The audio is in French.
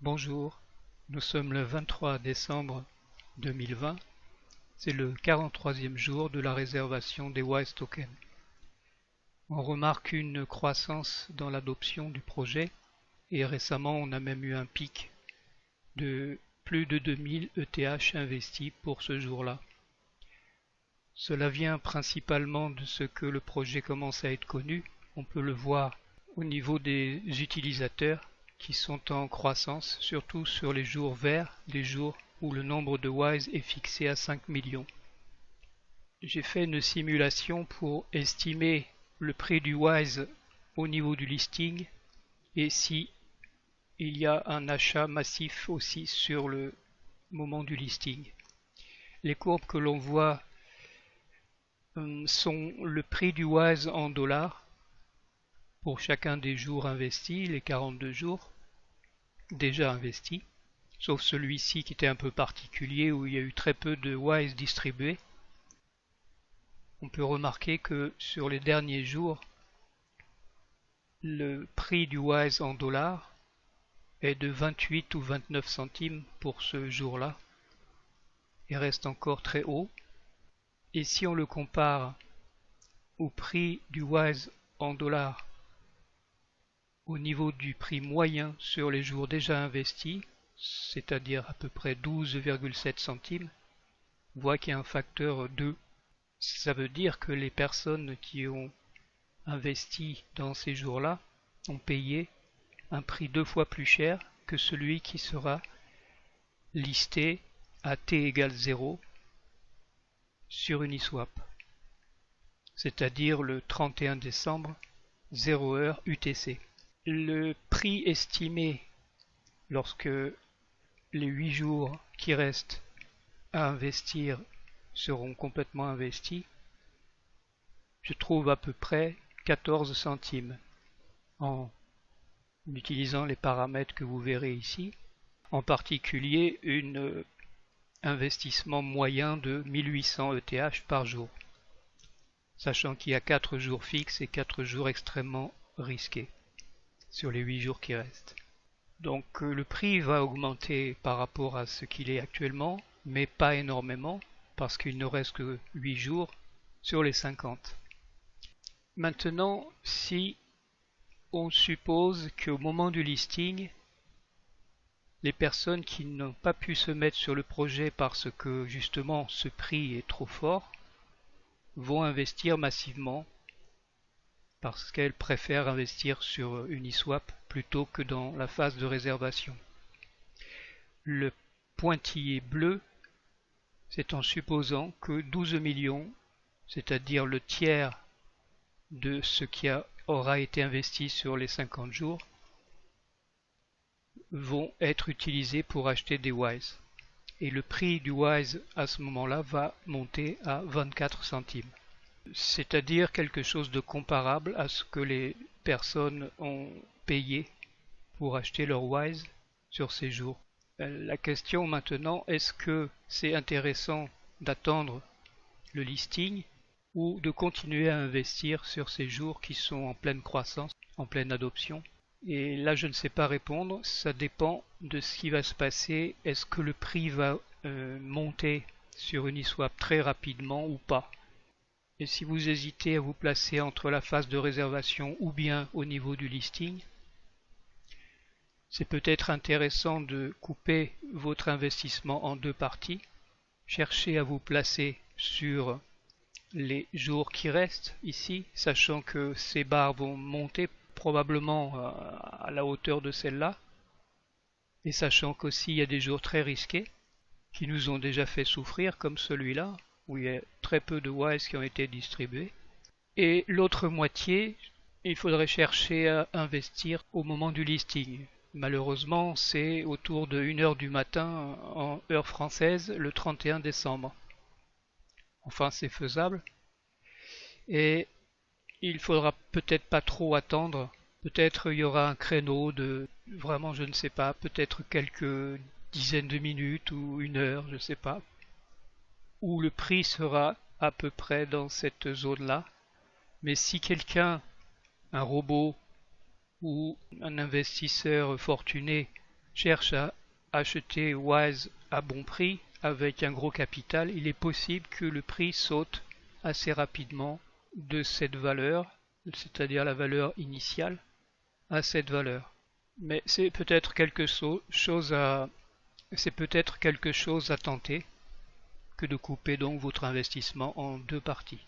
Bonjour, nous sommes le 23 décembre 2020, c'est le 43e jour de la réservation des WISE tokens. On remarque une croissance dans l'adoption du projet et récemment on a même eu un pic de plus de 2000 ETH investis pour ce jour-là. Cela vient principalement de ce que le projet commence à être connu, on peut le voir au niveau des utilisateurs qui sont en croissance, surtout sur les jours verts, les jours où le nombre de WISE est fixé à 5 millions. J'ai fait une simulation pour estimer le prix du WISE au niveau du listing et si il y a un achat massif aussi sur le moment du listing. Les courbes que l'on voit sont le prix du WISE en dollars pour chacun des jours investis, les 42 jours déjà investis, sauf celui-ci qui était un peu particulier où il y a eu très peu de WISE distribués. On peut remarquer que sur les derniers jours, le prix du WISE en dollars est de 28 ou 29 centimes pour ce jour-là et reste encore très haut. Et si on le compare au prix du WISE en dollars au niveau du prix moyen sur les jours déjà investis, c'est-à-dire à peu près 12,7 centimes, on voit qu'il y a un facteur 2. Ça veut dire que les personnes qui ont investi dans ces jours-là ont payé un prix 2 fois plus cher que celui qui sera listé à t égale 0 sur Uniswap, c'est-à-dire le 31 décembre 0h UTC. Le prix estimé lorsque les 8 jours qui restent à investir seront complètement investis, je trouve à peu près 14 centimes en utilisant les paramètres que vous verrez ici, en particulier un investissement moyen de 1800 ETH par jour, sachant qu'il y a 4 jours fixes et 4 jours extrêmement risqués sur les 8 jours qui restent. Donc le prix va augmenter par rapport à ce qu'il est actuellement, mais pas énormément, parce qu'il ne reste que 8 jours sur les 50. Maintenant, si on suppose qu'au moment du listing, les personnes qui n'ont pas pu se mettre sur le projet parce que justement ce prix est trop fort, vont investir massivement parce qu'elles préfèrent investir sur Uniswap plutôt que dans la phase de réservation. Le pointillé bleu, c'est en supposant que 12 millions, c'est-à-dire le tiers de ce qui aura été investi sur les 50 jours, vont être utilisés pour acheter des WISE. Et le prix du WISE à ce moment-là va monter à 24 centimes. C'est-à-dire quelque chose de comparable à ce que les personnes ont payé pour acheter leur WISE sur ces jours. La question maintenant, est-ce que c'est intéressant d'attendre le listing ou de continuer à investir sur ces jours qui sont en pleine croissance, en pleine adoption? Et là, je ne sais pas répondre, ça dépend de ce qui va se passer. Est-ce que le prix va monter sur Uniswap très rapidement ou pas? Et si vous hésitez à vous placer entre la phase de réservation ou bien au niveau du listing, c'est peut-être intéressant de couper votre investissement en deux parties. Cherchez à vous placer sur les jours qui restent ici, sachant que ces barres vont monter probablement à la hauteur de celle-là, et sachant qu'aussi il y a des jours très risqués qui nous ont déjà fait souffrir, comme celui-là, où il y a très peu de WISE qui ont été distribués. Et l'autre moitié, il faudrait chercher à investir au moment du listing. Malheureusement, c'est autour de 1h du matin en heure française le 31 décembre. Enfin, c'est faisable. Et il faudra peut-être pas trop attendre. Peut-être il y aura un créneau de, vraiment je ne sais pas, peut-être quelques dizaines de minutes ou 1 heure, je ne sais pas, où le prix sera à peu près dans cette zone-là. Mais si quelqu'un, un robot ou un investisseur fortuné, cherche à acheter Wise à bon prix avec un gros capital, il est possible que le prix saute assez rapidement de cette valeur, c'est-à-dire la valeur initiale, à cette valeur. Mais c'est peut-être quelque chose à tenter que de couper donc votre investissement en deux parties.